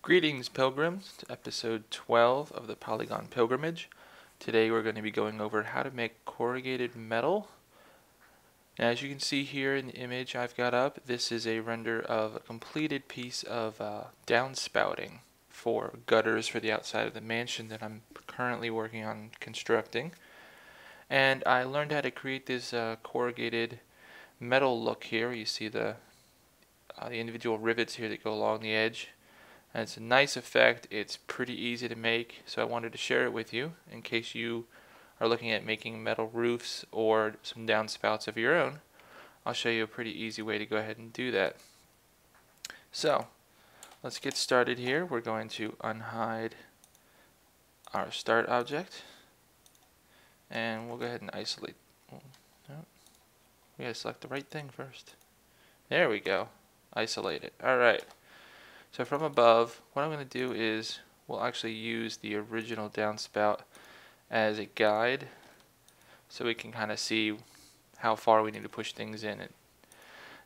Greetings, pilgrims, to episode 12 of the Polygon Pilgrimage. Today we're going to be going over how to make corrugated metal. Now, as you can see here in the image I've got up, this is a render of a completed piece of downspouting for gutters for the outside of the mansion that I'm currently working on constructing. And I learned how to create this corrugated metal look here. You see the individual rivets here that go along the edge. And it's a nice effect. It's pretty easy to make, so I wanted to share it with you in case you are looking at making metal roofs or some downspouts of your own. I'll show you a pretty easy way to go ahead and do that. So let's get started here. We're going to unhide our start object, and we'll go ahead and isolate. We gotta select the right thing first. There we go. Isolate it. Alright. So from above, what I'm going to do is we'll actually use the original downspout as a guide so we can kind of see how far we need to push things in.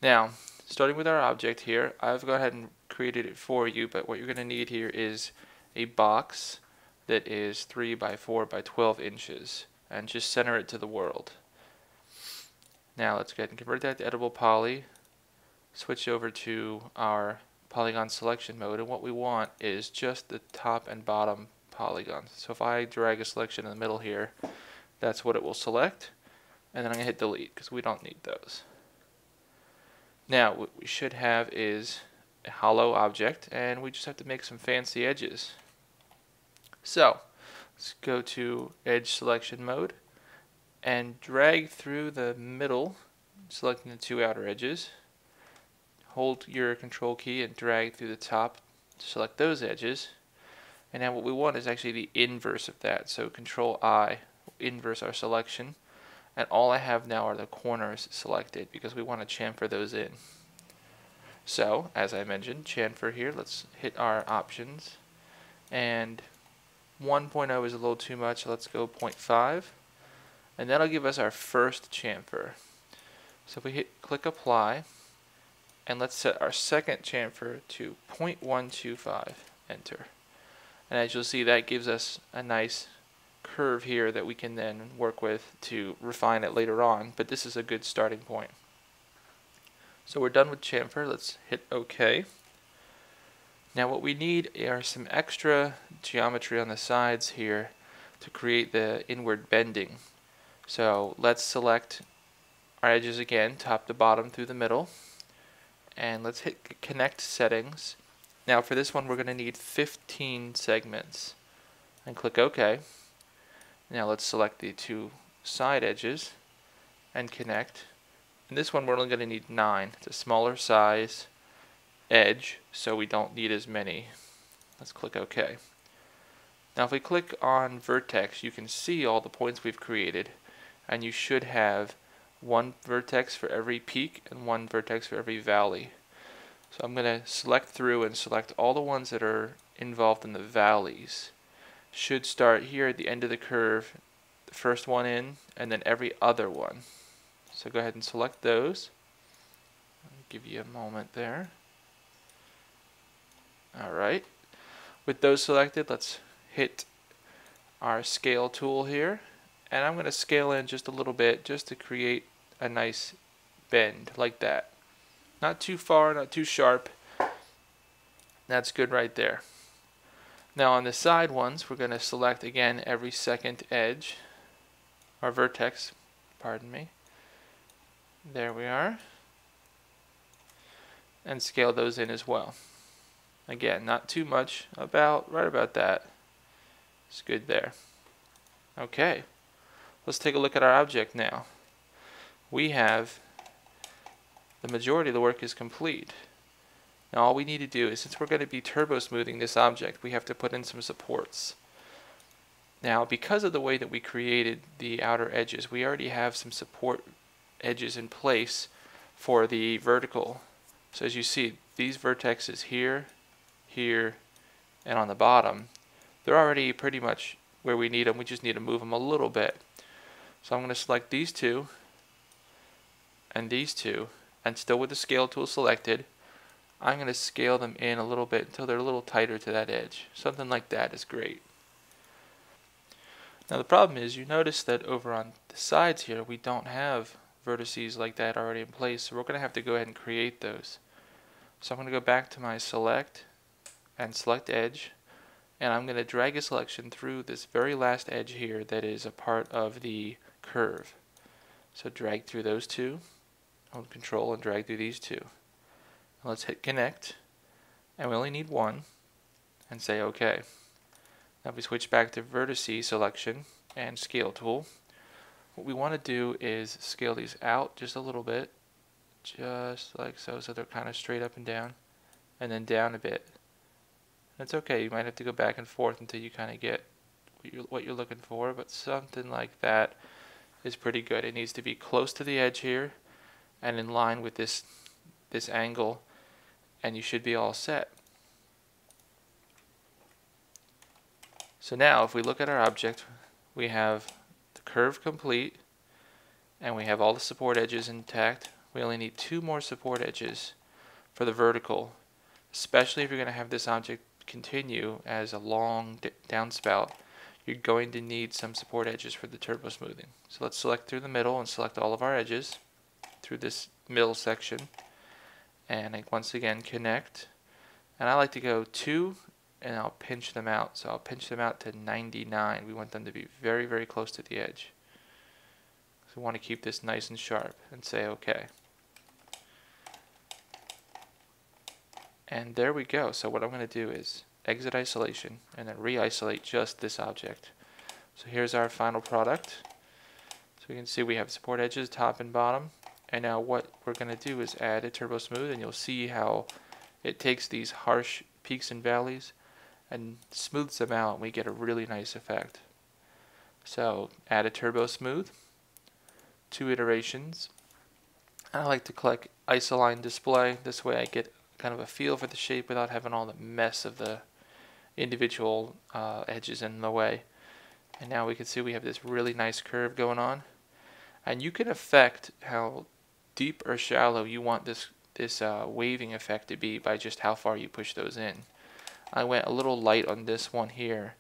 Now, starting with our object here, I've gone ahead and created it for you, but what you're going to need here is a box that is 3 by 4 by 12 inches, and just center it to the world. Now let's go ahead and convert that to editable poly, switch over to our polygon selection mode, and what we want is just the top and bottom polygons. So if I drag a selection in the middle here, that's what it will select, and then I'm going to hit delete because we don't need those. Now what we should have is a hollow object, and we just have to make some fancy edges. So let's go to edge selection mode and drag through the middle, selecting the two outer edges. Hold your control key and drag through the top to select those edges. And now what we want is actually the inverse of that. So control I will inverse our selection. And all I have now are the corners selected because we want to chamfer those in. So, as I mentioned, chamfer here. Let's hit our options. And 1.0 is a little too much, so let's go 0.5. And that'll give us our first chamfer. So if we click apply, and let's set our second chamfer to 0.125, enter. And as you'll see, that gives us a nice curve here that we can then work with to refine it later on, but this is a good starting point. So we're done with chamfer. Let's hit OK. Now what we need are some extra geometry on the sides here to create the inward bending. So let's select our edges again, top to bottom through the middle. And let's hit connect settings. Now for this one we're going to need 15 segments, and click OK. Now let's select the two side edges and connect. And this one we're only going to need 9. It's a smaller size edge, so we don't need as many. Let's click OK. Now if we click on vertex, you can see all the points we've created, and you should have one vertex for every peak and one vertex for every valley. So I'm going to select through and select all the ones that are involved in the valleys. Should start here at the end of the curve, the first one in, and then every other one. So go ahead and select those. I'll give you a moment there. Alright. With those selected, let's hit our scale tool here. And I'm going to scale in just a little bit just to create a nice bend like that. Not too far, not too sharp. That's good right there. Now on the side ones, we're going to select again every second edge, or vertex, pardon me. There we are. And scale those in as well. Again, not too much, right about that. It's good there. Okay. Let's take a look at our object now. We have the majority of the work is complete. Now all we need to do is, since we're going to be turbo smoothing this object, we have to put in some supports. Now because of the way that we created the outer edges, we already have some support edges in place for the vertical. So as you see, these vertexes here, here, and on the bottom, they're already pretty much where we need them. We just need to move them a little bit. So I'm going to select these two and these two, and still with the scale tool selected, I'm going to scale them in a little bit until they're a little tighter to that edge. Something like that is great. Now the problem is, you notice that over on the sides here we don't have vertices like that already in place, so we're going to have to go ahead and create those. So I'm going to go back to my select and select edge, and I'm going to drag a selection through this very last edge here that is a part of the curve. So drag through those two, hold control and drag through these two. And let's hit connect, and we only need one, and say OK. Now if we switch back to vertice selection and scale tool, what we want to do is scale these out just a little bit, just like so, so they're kind of straight up and down, and then down a bit. That's okay, you might have to go back and forth until you kind of get what you're looking for, but something like that is pretty good. It needs to be close to the edge here and in line with this angle, and you should be all set. So now if we look at our object, we have the curve complete and we have all the support edges intact. We only need 2 more support edges for the vertical, especially if you're going to have this object continue as a long downspout. You're going to need some support edges for the turbo smoothing. So let's select through the middle and select all of our edges through this middle section, and once again connect, and I like to go 2 and I'll pinch them out. So I'll pinch them out to 99. We want them to be very, very close to the edge. So we want to keep this nice and sharp, and say OK. And there we go. So what I'm going to do is exit isolation and then re-isolate just this object. So here's our final product. So you can see we have support edges top and bottom, and now what we're going to do is add a turbo smooth, and you'll see how it takes these harsh peaks and valleys and smooths them out, and we get a really nice effect. So add a turbo smooth, 2 iterations. I like to click isoline display. This way I get kind of a feel for the shape without having all the mess of the individual edges in the way. And now we can see we have this really nice curve going on, and you can affect how deep or shallow you want this waving effect to be by just how far you push those in. I went a little light on this one here,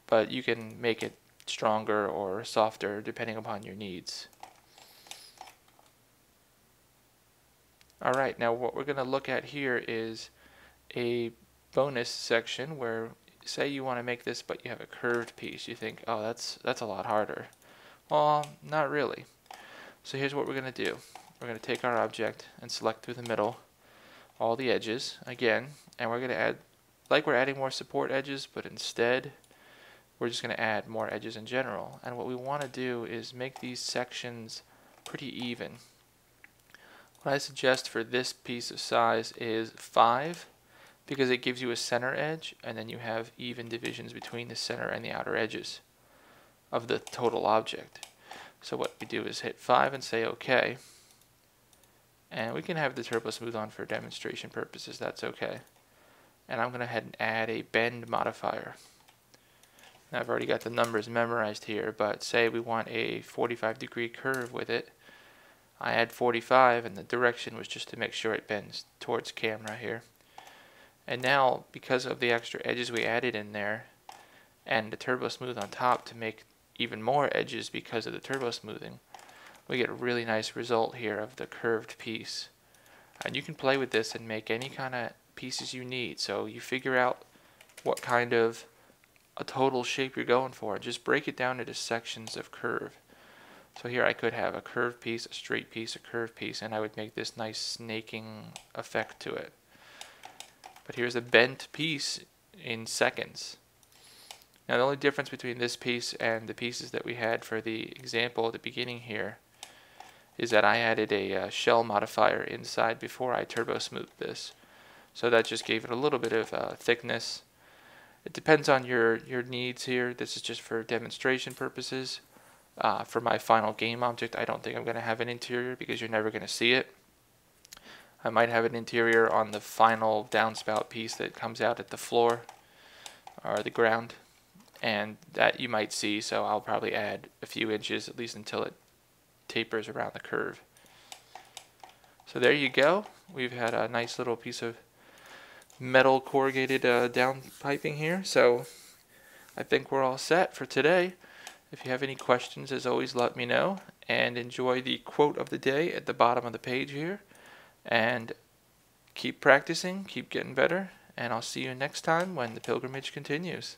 but you can make it stronger or softer depending upon your needs. Alright, now what we're going to look at here is a bonus section where, say you want to make this but you have a curved piece. You think, oh, that's a lot harder. Well, not really. So here's what we're going to do. We're going to take our object and select through the middle all the edges again, and we're going to add, like we're adding more support edges, but instead we're just going to add more edges in general. And what we want to do is make these sections pretty even. What I suggest for this piece of size is 5, because it gives you a center edge, and then you have even divisions between the center and the outer edges of the total object. So what we do is hit 5 and say OK, and we can have the turbo smooth on for demonstration purposes. That's okay. And I'm going to head and add a bend modifier. Now I've already got the numbers memorized here, but say we want a 45-degree curve with it. I add 45, and the direction was just to make sure it bends towards camera here. And now, because of the extra edges we added in there, and the turbo smooth on top to make even more edges because of the turbo smoothing, we get a really nice result here of the curved piece. And you can play with this and make any kind of pieces you need. So you figure out what kind of a total shape you're going for, and just break it down into sections of curve. So here I could have a curved piece, a straight piece, a curved piece, and I would make this nice snaking effect to it. But here's a bent piece in seconds. Now the only difference between this piece and the pieces that we had for the example at the beginning here is that I added a shell modifier inside before I turbo smoothed this. So that just gave it a little bit of thickness. It depends on your needs here. This is just for demonstration purposes. For my final game object, I don't think I'm going to have an interior because you're never going to see it. I might have an interior on the final downspout piece that comes out at the floor or the ground, and that you might see, so I'll probably add a few inches at least until it tapers around the curve. So there you go. we've had a nice little piece of metal corrugated down piping here. So I think we're all set for today. If you have any questions, as always, let me know. And enjoy the quote of the day at the bottom of the page here. And keep practicing, keep getting better. And I'll see you next time when the pilgrimage continues.